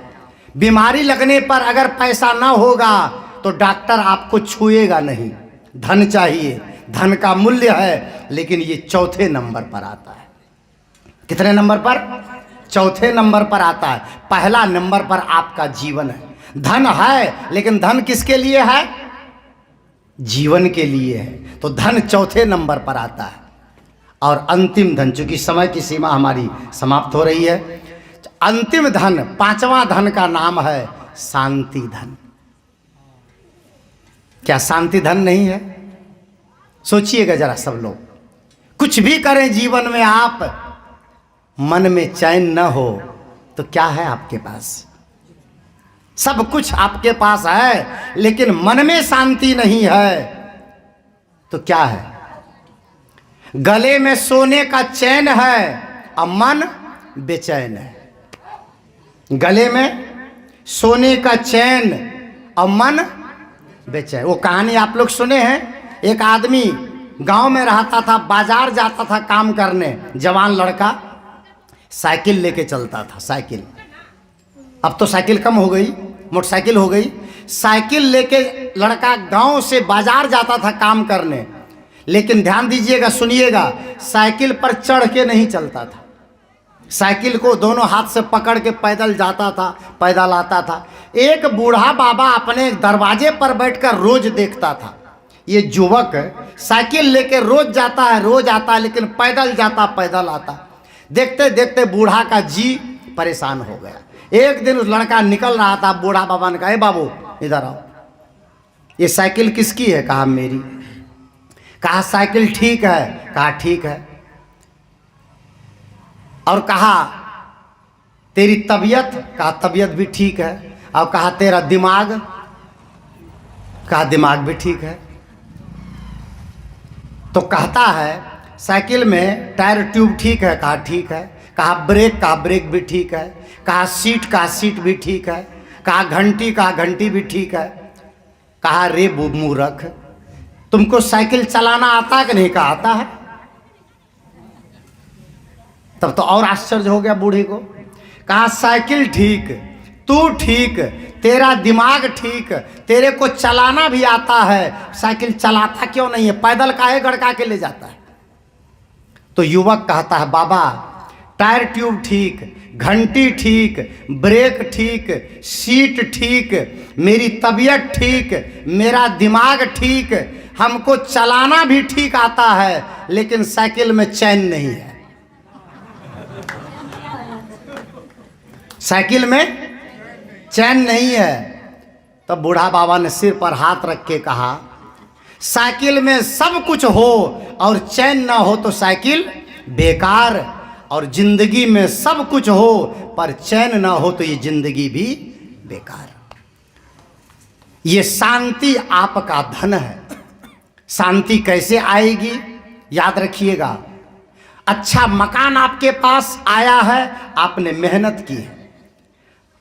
बीमारी लगने पर अगर पैसा ना होगा तो डॉक्टर आपको छुएगा नहीं। धन चाहिए, धन का मूल्य है, लेकिन ये चौथे नंबर पर आता है। कितने नंबर पर? चौथे नंबर पर आता है। पहला नंबर पर आपका जीवन है। धन है, लेकिन धन किसके लिए है? जीवन के लिए है। तो धन चौथे नंबर पर आता है। और अंतिम धन, चूंकि समय की सीमा हमारी समाप्त हो रही है, अंतिम धन, पांचवा धन का नाम है शांति धन। क्या शांति धन नहीं है? सोचिएगा जरा सब लोग। कुछ भी करें जीवन में आप, मन में चैन न हो तो क्या है आपके पास? सब कुछ आपके पास है, लेकिन मन में शांति नहीं है तो क्या है? गले में सोने का चैन है और मन बेचैन है। गले में सोने का चैन और मन बेचैन। वो कहानी आप लोग सुने हैं, एक आदमी गांव में रहता था, बाजार जाता था काम करने, जवान लड़का, साइकिल लेके चलता था। साइकिल, अब तो साइकिल कम हो गई, मोटरसाइकिल हो गई। साइकिल लेके लड़का गांव से बाजार जाता था काम करने। लेकिन ध्यान दीजिएगा, सुनिएगा, साइकिल पर चढ़ के नहीं चलता था। साइकिल को दोनों हाथ से पकड़ के पैदल जाता था, पैदल आता था। एक बूढ़ा बाबा अपने दरवाजे पर बैठकर रोज देखता था, ये युवक साइकिल लेके रोज जाता है, रोज आता है, लेकिन पैदल जाता पैदल आता। देखते देखते बूढ़ा का जी परेशान हो गया। एक दिन उस लड़का निकल रहा था, बूढ़ा बाबा ने कहा, ए बाबू इधर आओ, ये साइकिल किसकी है? कहा मेरी। कहा साइकिल ठीक है? कहा ठीक है। और कहा तेरी तबीयत? कहा तबीयत भी ठीक है। और कहा तेरा दिमाग? कहा दिमाग भी ठीक है। तो कहता है साइकिल में टायर ट्यूब ठीक है? कहा ठीक है। कहा ब्रेक? कहा ब्रेक भी ठीक है। कहा सीट? कहा सीट भी ठीक है। कहा घंटी? कहा घंटी भी ठीक है। कहा रे मूर्ख, तुमको साइकिल चलाना आता है कि नहीं? कहा आता है। तब तो और आश्चर्य हो गया बूढ़े को। कहा साइकिल ठीक, तू ठीक, तेरा दिमाग ठीक, तेरे को चलाना भी आता है, साइकिल चलाता क्यों नहीं है? पैदल काहे गड़का के ले जाता है? तो युवक कहता है बाबा टायर ट्यूब ठीक, घंटी ठीक, ब्रेक ठीक, सीट ठीक, मेरी तबीयत ठीक, मेरा दिमाग ठीक, हमको चलाना भी ठीक आता है, लेकिन साइकिल में चैन नहीं है। साइकिल में चैन नहीं है। तब बूढ़ा बाबा ने सिर पर हाथ रख के कहा साइकिल में सब कुछ हो और चैन ना हो तो साइकिल बेकार, और जिंदगी में सब कुछ हो पर चैन ना हो तो ये जिंदगी भी बेकार। ये शांति आपका धन है। शांति कैसे आएगी? याद रखिएगा, अच्छा मकान आपके पास आया है, आपने मेहनत की है।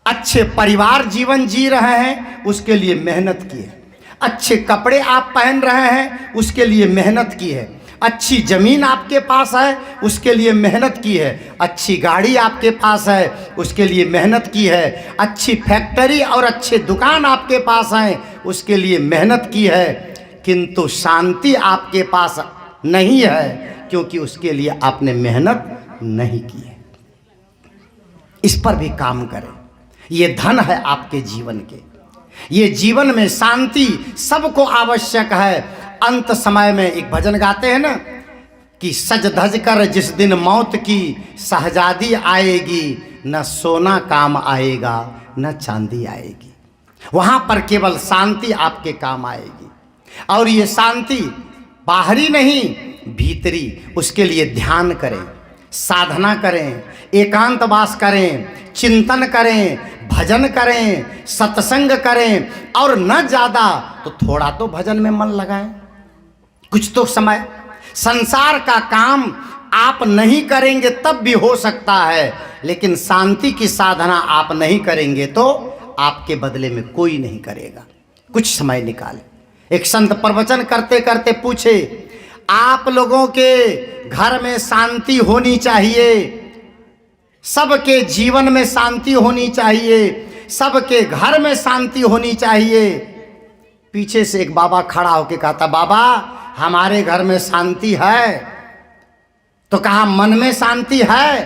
अच्छे परिवार जीवन जी रहे हैं, उसके लिए मेहनत की है। अच्छे कपड़े आप पहन रहे हैं, उसके लिए मेहनत की है। अच्छी ज़मीन आपके पास है, उसके लिए मेहनत की है। अच्छी गाड़ी आपके पास है, उसके लिए मेहनत की है। अच्छी फैक्ट्री और अच्छे दुकान आपके पास हैं, उसके लिए मेहनत की है। किंतु शांति आपके पास नहीं है, क्योंकि उसके लिए आपने मेहनत नहीं की है। इस पर भी काम करें। ये धन है आपके जीवन के। ये जीवन में शांति सबको आवश्यक है। अंत समय में एक भजन गाते हैं ना कि सज धज कर जिस दिन मौत की शहजादी आएगी, न सोना काम आएगा न चांदी आएगी। वहाँ पर केवल शांति आपके काम आएगी। और ये शांति बाहरी नहीं, भीतरी। उसके लिए ध्यान करें, साधना करें, एकांतवास करें, चिंतन करें, भजन करें, सत्संग करें, और न ज़्यादा तो थोड़ा तो भजन में मन लगाएं, कुछ तो समय। संसार का काम आप नहीं करेंगे तब भी हो सकता है, लेकिन शांति की साधना आप नहीं करेंगे तो आपके बदले में कोई नहीं करेगा। कुछ समय निकालें। एक संत प्रवचन करते करते पूछे, आप लोगों के घर में शांति होनी चाहिए, सबके जीवन में शांति होनी चाहिए, सबके घर में शांति होनी चाहिए। पीछे से एक बाबा खड़ा होकर कहता, बाबा हमारे घर में शांति है। तो कहा मन में शांति है?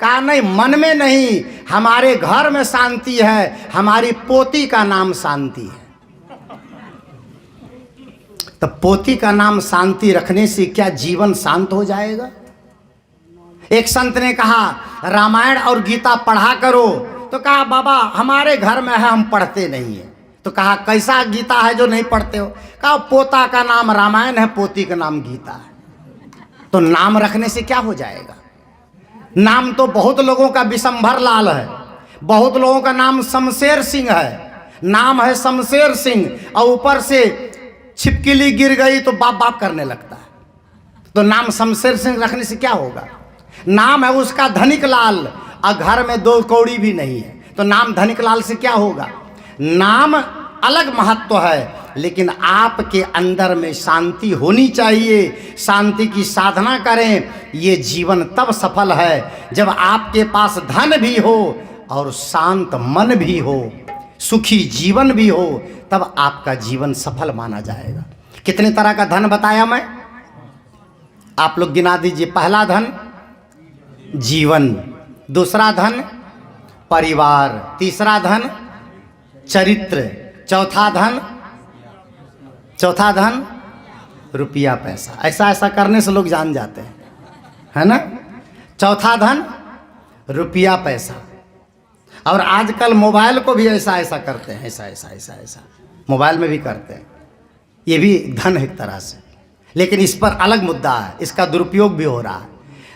कहा नहीं, मन में नहीं, हमारे घर में शांति है, हमारी पोती का नाम शांति है। तो पोती का नाम शांति रखने से क्या जीवन शांत हो जाएगा? एक संत ने कहा रामायण और गीता पढ़ा करो। तो कहा बाबा हमारे घर में है, हम पढ़ते नहीं है। तो कहा कैसा गीता है जो नहीं पढ़ते हो? कहा पोता का नाम रामायण है, पोती का नाम गीता है। तो नाम रखने से क्या हो जाएगा? नाम तो बहुत लोगों का विशंभर लाल है, बहुत लोगों का नाम शमशेर सिंह है, नाम है शमशेर सिंह, और ऊपर से छिपकली गिर गई तो बाप बाप करने लगता है। तो नाम शमशेर सिंह रखने से क्या होगा? नाम है उसका धनिक लाल और घर में 2 कौड़ी भी नहीं है, तो नाम धनिक लाल से क्या होगा? नाम अलग महत्व है, लेकिन आपके अंदर में शांति होनी चाहिए। शांति की साधना करें, ये जीवन तब सफल है जब आपके पास धन भी हो और शांत मन भी हो, सुखी जीवन भी हो, तब आपका जीवन सफल माना जाएगा। कितने तरह का धन बताया मैं? आप लोग गिना दीजिए। पहला धन जीवन, दूसरा धन परिवार, तीसरा धन चरित्र, चौथा धन रुपया पैसा। ऐसा ऐसा करने से लोग जान जाते हैं, है ना। चौथा धन रुपया पैसा। और आजकल मोबाइल को भी ऐसा ऐसा करते हैं, ऐसा ऐसा ऐसा ऐसा मोबाइल में भी करते हैं। ये भी धन है एक तरह से, लेकिन इस पर अलग मुद्दा है, इसका दुरुपयोग भी हो रहा है।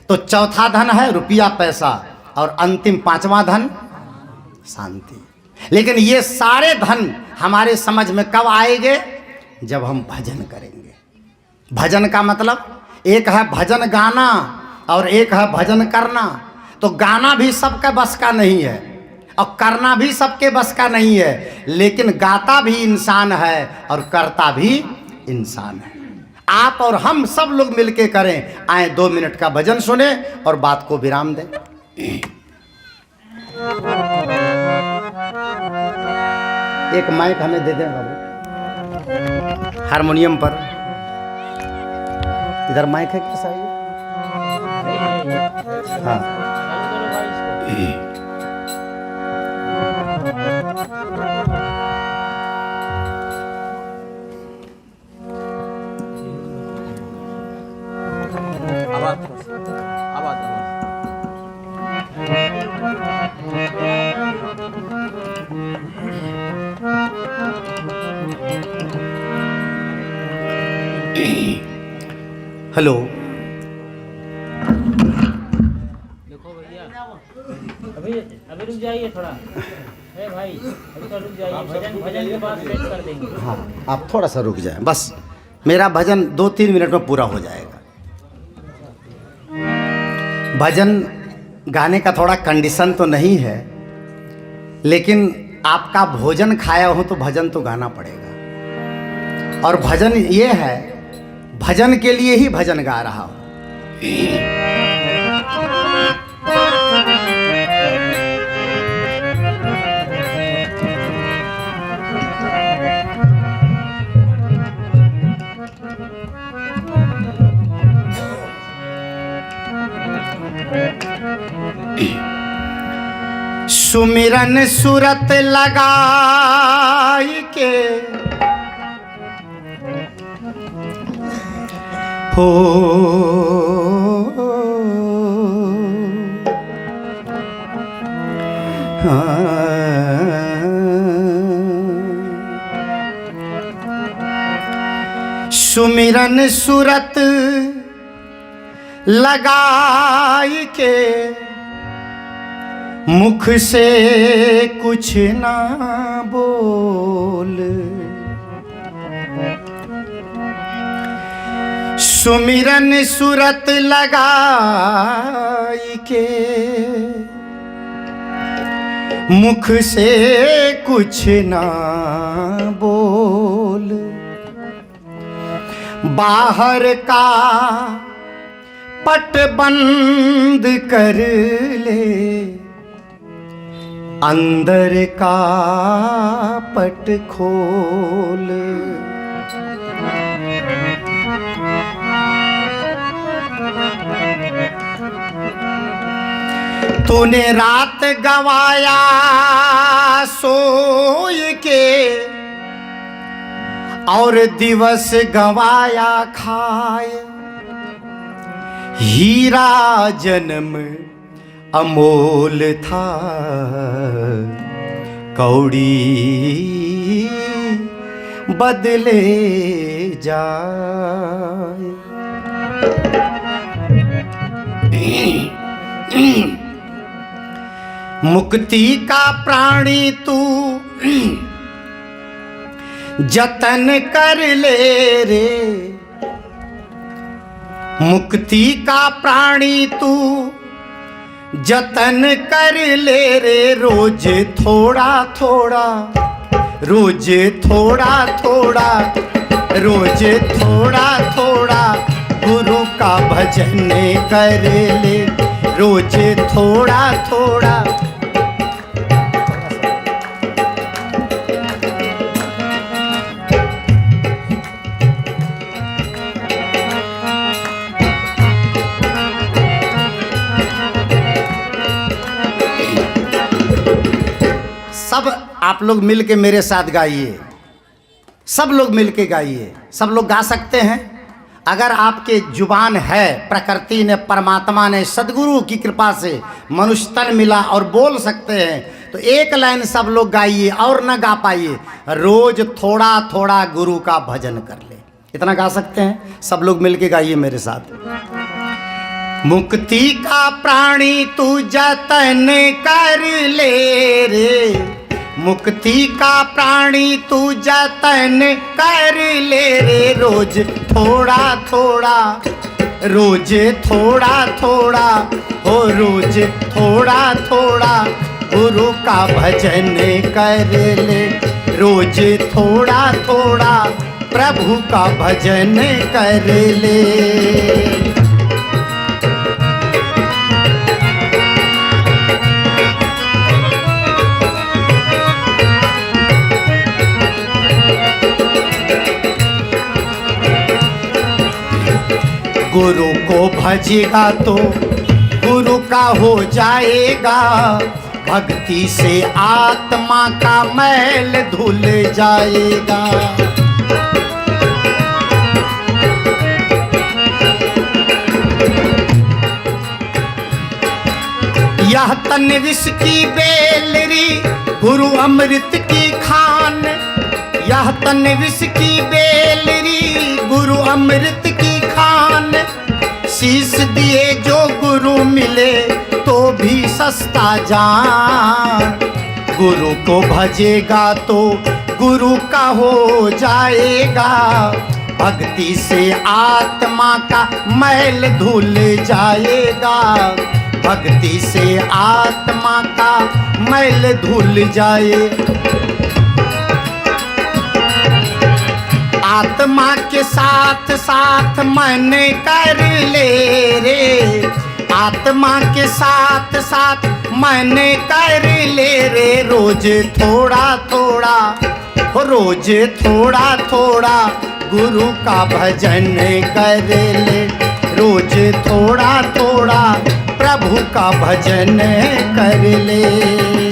तो चौथा धन है रुपया पैसा, और अंतिम पांचवा धन शांति। लेकिन ये सारे धन हमारे समझ में कब आएंगे? जब हम भजन करेंगे। भजन का मतलब एक है भजन गाना और एक है भजन करना। तो गाना भी सबके बस का नहीं है और करना भी सबके बस का नहीं है, लेकिन गाता भी इंसान है और करता भी इंसान है। आप और हम सब लोग मिलके करें। आए 2 मिनट का भजन सुने और बात को विराम दें। एक माइक हमें दे दें बाबू, हारमोनियम पर। इधर माइक है क्या साहब? हाँ। हेलो, देखो भैया, अभी रुक जाइए थोड़ा। अरे भाई अभी थोड़ा रुक जाइए, भजन के बाद सेट कर देंगे। हाँ आप थोड़ा सा रुक जाएं, बस मेरा भजन 2-3 मिनट में पूरा हो जाएगा। भजन गाने का थोड़ा कंडीशन तो नहीं है, लेकिन आपका भोजन खाया हो तो भजन तो गाना पड़ेगा। और भजन ये है, भजन के लिए ही भजन गा रहा हूं। सुमिरन सुरत लगाई के हो, सुमिरन सुरत लगाई के मुख से कुछ ना बोल, सुमिरन सुरत लगाई के मुख से कुछ ना बोल, बाहर का पट बंद कर ले, अंदर का पट खोल। तूने रात गवाया सोई के और दिवस गवाया खाए, हीरा जन्म अमोल था कौड़ी बदले जाए। मुक्ति का प्राणी तू जतन कर ले रे, मुक्ति का प्राणी तू जतन कर ले रे, रोज थोड़ा थोड़ा, रोज थोड़ा थोड़ा, रोज थोड़ा थोड़ा गुरु का भजन कर ले, रोज थोड़ा थोड़ा। आप लोग मिल के मेरे साथ गाइए, सब लोग मिल के गाइए। सब लोग गा सकते हैं। अगर आपके जुबान है, प्रकृति ने, परमात्मा ने, सदगुरु की कृपा से मनुष्य तन मिला और बोल सकते हैं, तो एक लाइन सब लोग गाइए और न गा पाइए, रोज थोड़ा थोड़ा गुरु का भजन कर ले। इतना गा सकते हैं? सब लोग मिल के गाइए मेरे साथ। मुक्ति का प्राणी तू जतन कर ले रे, मुक्ति का प्राणी तू जतन कर ले रे, रोज थोड़ा थोड़ा, रोज थोड़ा थोड़ा, हो रोज थोड़ा थोड़ा गुरु का भजन कर ले, रोज थोड़ा थोड़ा प्रभु का भजन कर ले। गुरु को भजेगा तो गुरु का हो जाएगा, भक्ति से आत्मा का मैल धुल जाएगा। यह तन विष की बेलरी, गुरु अमृत की खान, यह तन विष की बेलरी, गुरु अमृत की खान, शीश दिए जो गुरु मिले तो भी सस्ता जान। गुरु को भजेगा तो गुरु का हो जाएगा, भक्ति से आत्मा का मैल धुल जाएगा, भक्ति से आत्मा का मैल धुल जाए। आत्मा के साथ साथ मन कर ले रे, आत्मा के साथ साथ मन कर ले रे, रोज थोड़ा थोड़ा, रोज थोड़ा थोड़ा गुरु का भजन कर ले, रोज थोड़ा थोड़ा प्रभु का भजन कर ले।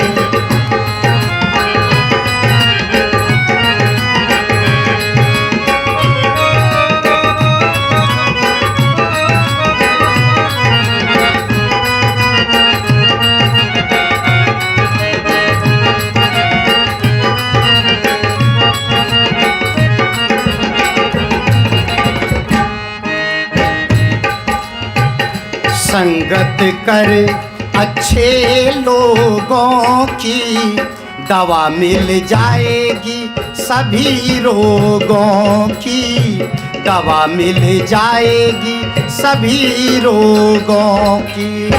संगत कर अच्छे लोगों की, दवा मिल जाएगी सभी रोगों की, दवा मिल जाएगी सभी रोगों की।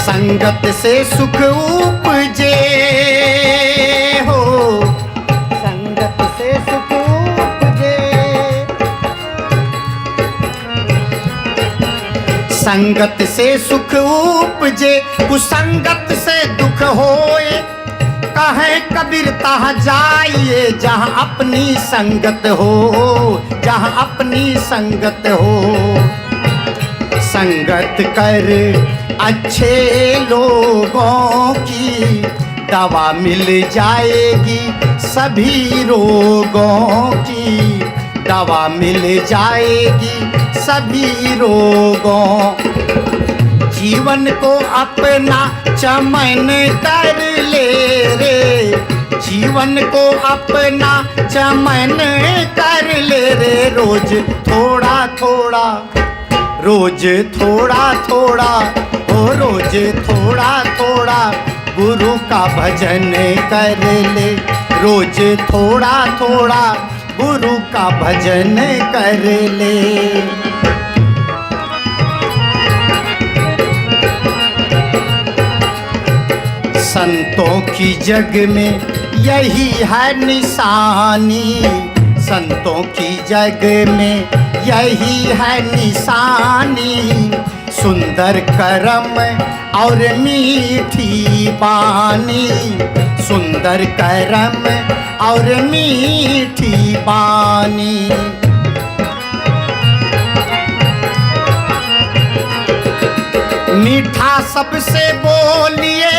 संगत से सुख उपजे हो, संगत से सुख संगत से सुख उपजे, कुसंगत से दुख होए, कहे कबीर तहाँ जाइए जहाँ अपनी संगत हो, जहाँ अपनी संगत हो। संगत कर अच्छे लोगों की, दवा मिल जाएगी सभी रोगों की, दवा मिल जाएगी सभी रोगों। जीवन को अपना चमन कर ले रे, जीवन को अपना चमन कर ले रे, रोज थोड़ा थोड़ा, रोज थोड़ा थोड़ा, ओ रोज थोड़ा थोड़ा गुरु का भजन कर ले, रोज थोड़ा थोड़ा गुरु का भजन कर ले। संतों की जग में यही है निशानी, संतों की जग में यही है निशानी, सुंदर करम और मीठी बानी, सुंदर करम और मीठी बानी। मीठा सबसे बोलिए,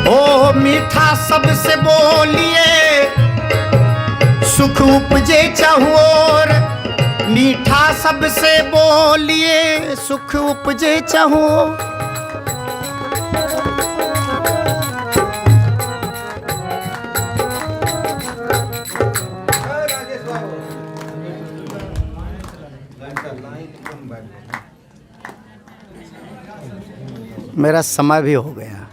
ओ मीठा सबसे बोलिए, सुख उपजे चहुओर। मीठा सबसे बोलिए, सुख उपजे चहुओर। मेरा समय भी हो गया।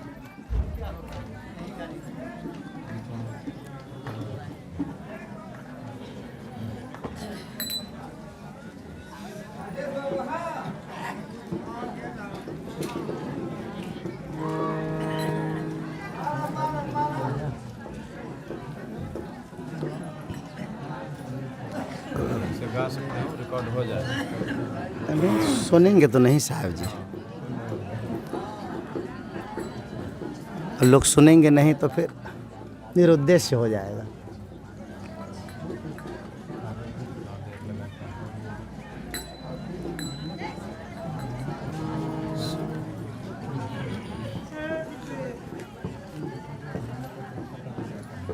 गा सकते हैं, रिकॉर्ड हो जाए। अभी सुनेंगे तो नहीं साहब जी, लोग सुनेंगे नहीं तो फिर निरुद्देश्य हो जाएगा।